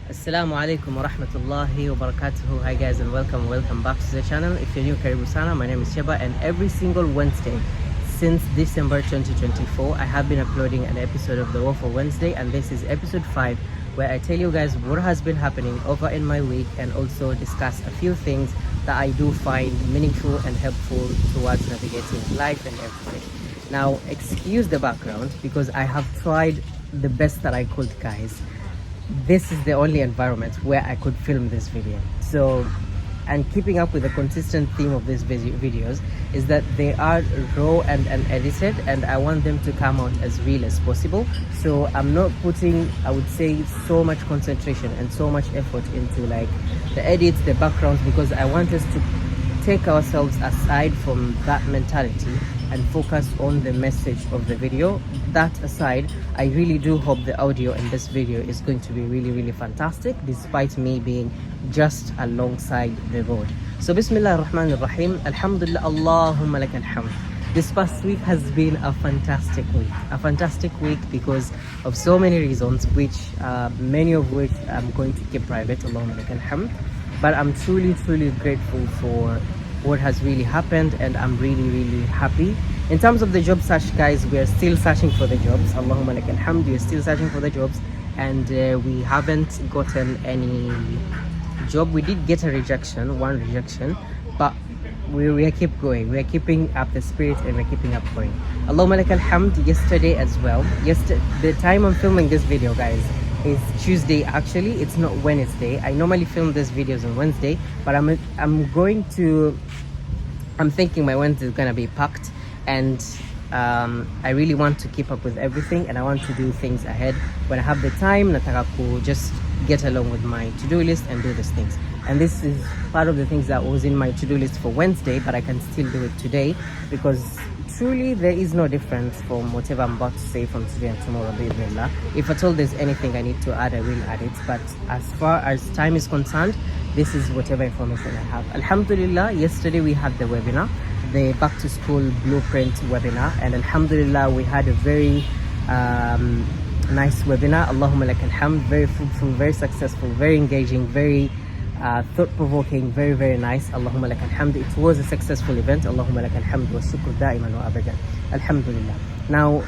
Assalamu alaikum wa rahmatullahi wa barakatuhu. Hi guys, and welcome back to the channel. If you're new, karibu sana. My name is Sheba, and every single Wednesday since December 2024 I have been uploading an episode of the Waffle Wednesday, and this is episode 5, where I tell you guys what has been happening over in my week and also discuss a few things that I do find meaningful and helpful towards navigating life and everything. Now, excuse the background because I have tried the best that I could, guys. This is the only environment where I could film this video. So, and keeping up with the consistent theme of these videos is that they are raw and unedited, and I want them to come out as real as possible. So I'm not putting, I would say, so much concentration and so much effort into like the edits, the backgrounds, because I want us to take ourselves aside from that mentality and focus on the message of the video. That aside, I really do hope the audio in this video is going to be really fantastic, despite me being just alongside the road. So Bismillah ar-Rahman ar-Rahim, Alhamdulillah, Allahumma lakal hamd. This past week has been a fantastic week because of so many reasons, which many of which I'm going to keep private, Allahumma lakal hamd. But I'm truly grateful for what has really happened, and I'm really happy. In terms of the job search, guys, we are still searching for the jobs. Allahumma lakal hamd, we are still searching for the jobs, and we haven't gotten any job. We did get one rejection, but we keep going. We are keeping up the spirit, and we're keeping up going. Allahumma lakal hamd. Yesterday as well, the time I'm filming this video, guys, is Tuesday. Actually, it's not Wednesday. I normally film these videos on Wednesday, but I'm thinking my Wednesday is gonna be packed, and I really want to keep up with everything, and I want to do things ahead when I have the time. Nataka ku just get along with my to-do list and do these things, and this is part of the things that was in my to-do list for Wednesday, but I can still do it today because truly there is no difference from whatever I'm about to say from today and tomorrow, bi'idhnillah. If at all there's anything I need to add, I will add it, but as far as time is concerned, this is whatever information I have. Alhamdulillah, yesterday we had the webinar, the back to school blueprint webinar, and alhamdulillah we had a very nice webinar. Allahumma lakal hamd. Very fruitful, very successful, very engaging, very thought-provoking, very nice. Allahumma lakal hamd. It was a successful event. Allahumma lakal hamd wa shukr da'iman wa abadan. Alhamdulillah. Now,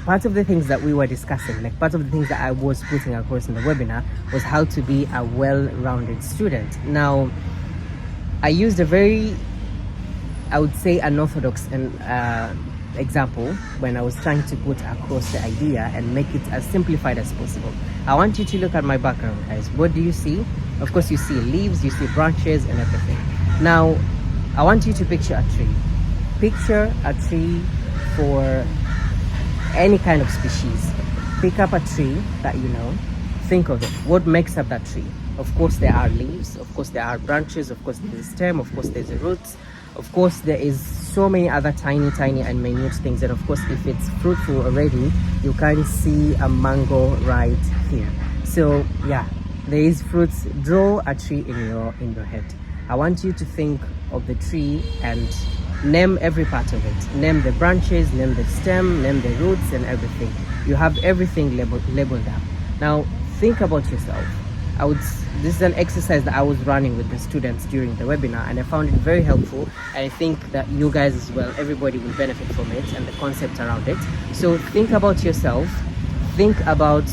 part of the things that we were discussing, like part of the things that I was putting across in the webinar, was how to be a well-rounded student. Now, I used a very, I would say, unorthodox example when I was trying to put across the idea and make it as simplified as possible. I want you to look at my background, guys. What do you see? Of course, you see leaves, you see branches and everything. Now, I want you to picture a tree. Picture a tree for any kind of species. Pick up a tree that you know. Think of it. What makes up that tree? Of course, there are leaves. Of course, there are branches. Of course, there's a stem. Of course, there's a roots. Of course, there is so many other tiny and minute things. And of course, if it's fruitful already, you can see a mango right here. So yeah, there is fruits. Draw a tree in your head. I want you to think of the tree and name every part of it. Name the branches, name the stem, name the roots and everything. You have everything labeled up. Now think about yourself. This is an exercise that I was running with the students during the webinar, and I found it very helpful, and I think that you guys as well, everybody will benefit from it and the concept around it. So think about yourself. Think about,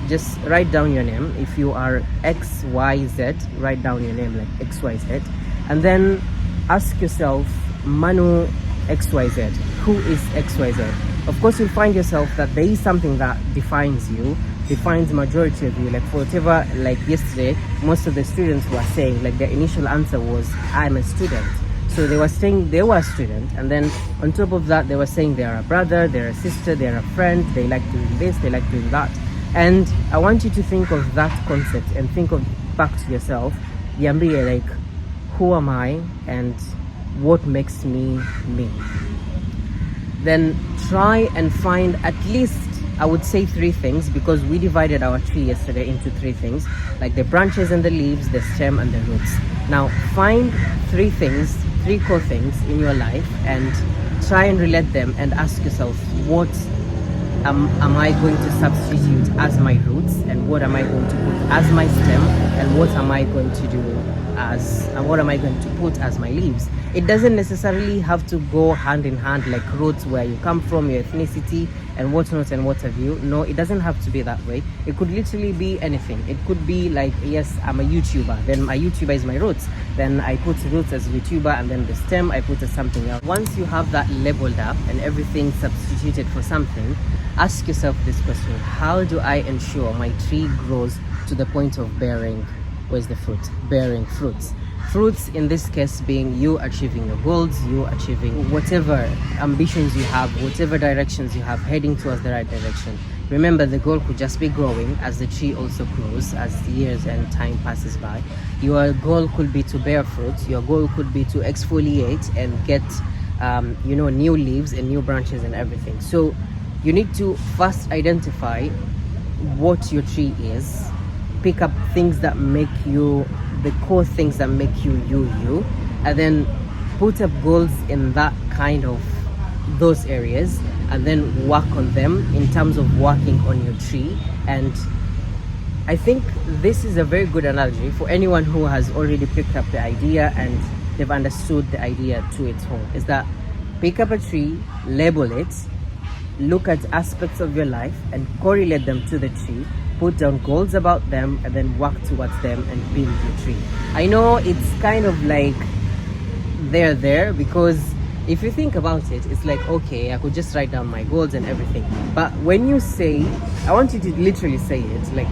just write down your name. If you are XYZ, write down your name like XYZ, and then ask yourself, Manu XYZ, who is XYZ? Of course, you'll find yourself that there is something that defines you, defines majority of you. Like for whatever, like yesterday, most of the students were saying, like their initial answer was, I'm a student. So they were saying they were a student, and then on top of that, they were saying they are a brother, they're a sister, they're a friend, they like doing this, they like doing that. And I want you to think of that concept and think of back to yourself, Yambiye, like, who am I and what makes me me? Then try and find at least, I would say, 3 things, because we divided our tree yesterday into 3 things, like the branches and the leaves, the stem and the roots. Now find 3 things, 3 core things in your life, and try and relate them and ask yourself, what am I going to substitute as my roots, and what am I going to put as my stem, and what am I going to do as, and what am I going to put as my leaves. It doesn't necessarily have to go hand in hand like roots, where you come from, your ethnicity and whatnot and what have you. No, it doesn't have to be that way. It could literally be anything. It could be like, yes, I'm a YouTuber, then my YouTuber is my roots, then I put roots as YouTuber, and then the stem I put as something else. Once you have that labeled up and everything substituted for something, ask yourself this question: how do I ensure my tree grows to the point of bearing, where's the fruit, bearing fruits? Fruits in this case being you achieving your goals, you achieving whatever ambitions you have, whatever directions you have, heading towards the right direction. Remember, the goal could just be growing, as the tree also grows as years and time passes by. Your goal could be to bear fruit. Your goal could be to exfoliate and get new leaves and new branches and everything. So you need to first identify what your tree is, pick up things that make you, the core things that make you you, and then put up goals in that kind of those areas, and then work on them in terms of working on your tree. And I think this is a very good analogy for anyone who has already picked up the idea and they've understood the idea to its whole, is that pick up a tree, label it, look at aspects of your life and correlate them to the tree, put down goals about them, and then work towards them and build your tree. I know it's kind of like there because if you think about it, it's like, okay, I could just write down my goals and everything. But when you say, I want you to literally say it, like,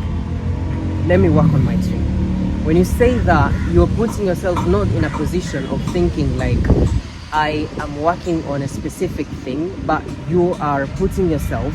let me work on my tree. When you say that, you're putting yourself not in a position of thinking like, I am working on a specific thing, but you are putting yourself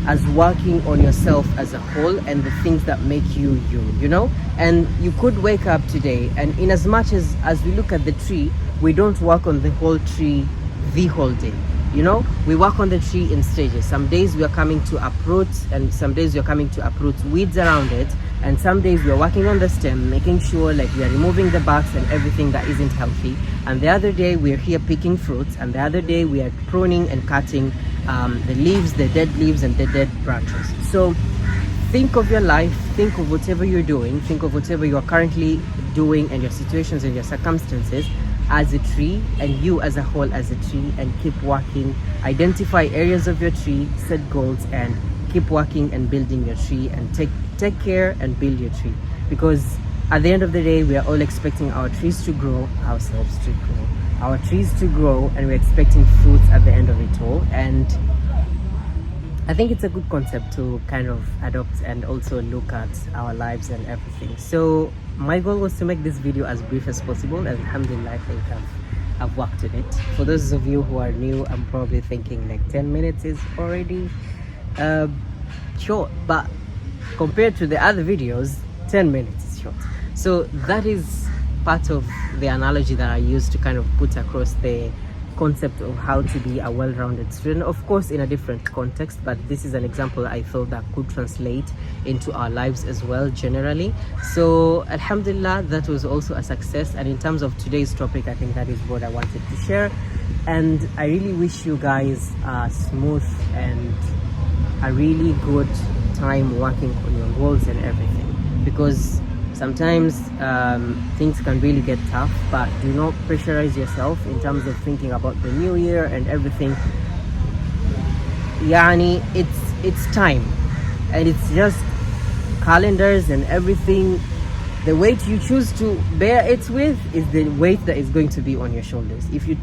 as working on yourself as a whole and the things that make you you know. And you could wake up today, and in as much as we look at the tree, we don't work on the whole tree the whole day, you know. We work on the tree in stages. Some days we are coming to uproot, and some days we are coming to uproot weeds around it, and some days we are working on the stem, making sure like we are removing the barks and everything that isn't healthy, and the other day we are here picking fruits, and the other day we are pruning and cutting the leaves, the dead leaves and the dead branches. So think of your life, think of whatever you're doing, think of whatever you are currently doing and your situations and your circumstances as a tree, and you as a whole as a tree, and keep working. Identify areas of your tree, set goals, and keep working and building your tree, and take care and build your tree, because at the end of the day we are all expecting our trees to grow, ourselves to grow, our trees to grow, and we're expecting fruits at the end of it all. And I think it's a good concept to kind of adopt and also look at our lives and everything. So my goal was to make this video as brief as possible, and alhamdulillah, I think I've worked on it. For those of you who are new, I'm probably thinking like 10 minutes is already short, but compared to the other videos, 10 minutes is short. So that is part of the analogy that I use to kind of put across the concept of how to be a well-rounded student, of course in a different context, but this is an example I thought that could translate into our lives as well generally. So alhamdulillah, that was also a success. And in terms of today's topic, I think that is what I wanted to share, and I really wish you guys a smooth and a really good time working on your goals and everything, because sometimes things can really get tough, but do not pressurize yourself in terms of thinking about the new year and everything. Yani, it's time, and it's just calendars and everything. The weight you choose to bear it with is the weight that is going to be on your shoulders. If you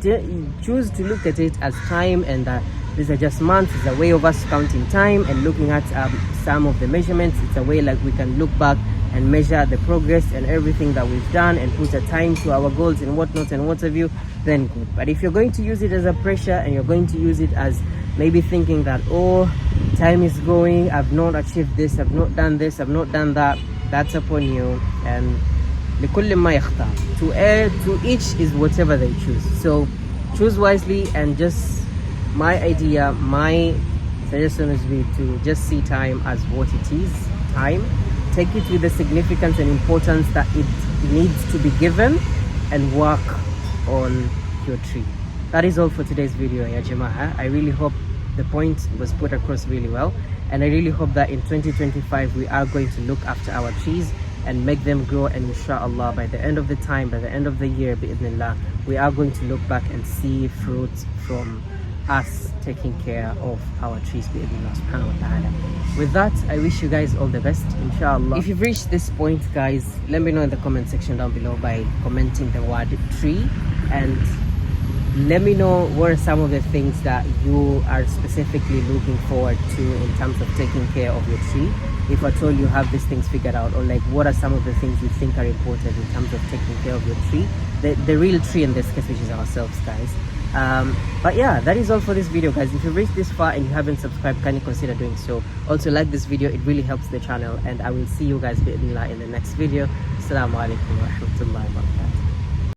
choose to look at it as time, and these are just months, it's a way of us counting time and looking at some of the measurements. It's a way like we can look back and measure the progress and everything that we've done and put a time to our goals and whatnot and what have you, then good. But if you're going to use it as a pressure, and you're going to use it as maybe thinking that, oh, time is going, I've not achieved this, I've not done this, I've not done that, that's upon you. And لكل ما يختار, to each is whatever they choose. So choose wisely, and just my idea, my suggestion is to just see time as what it is, time. Take it with the significance and importance that it needs to be given, and work on your tree. That is all for today's video, ya Jama'ah. I really hope the point was put across really well, and I really hope that in 2025 we are going to look after our trees and make them grow, and inshallah by the end of the time, by the end of the year, bi'idhnillah, we are going to look back and see fruits from us taking care of our trees, bi'idhnillah subhanahu wa ta'ala. With that, I wish you guys all the best, inshallah. If you've reached this point, guys, let me know in the comment section down below by commenting the word tree, and let me know what are some of the things that you are specifically looking forward to in terms of taking care of your tree. If at all you have these things figured out, or like what are some of the things you think are important in terms of taking care of your tree, the real tree in this case, which is ourselves, guys. But yeah, that is all for this video, guys. If you've reached this far and you haven't subscribed, can you consider doing so? Also like this video, it really helps the channel, and I will see you guys in the next video. Assalamu alaikum wa rahmatullahi wa barakatuh.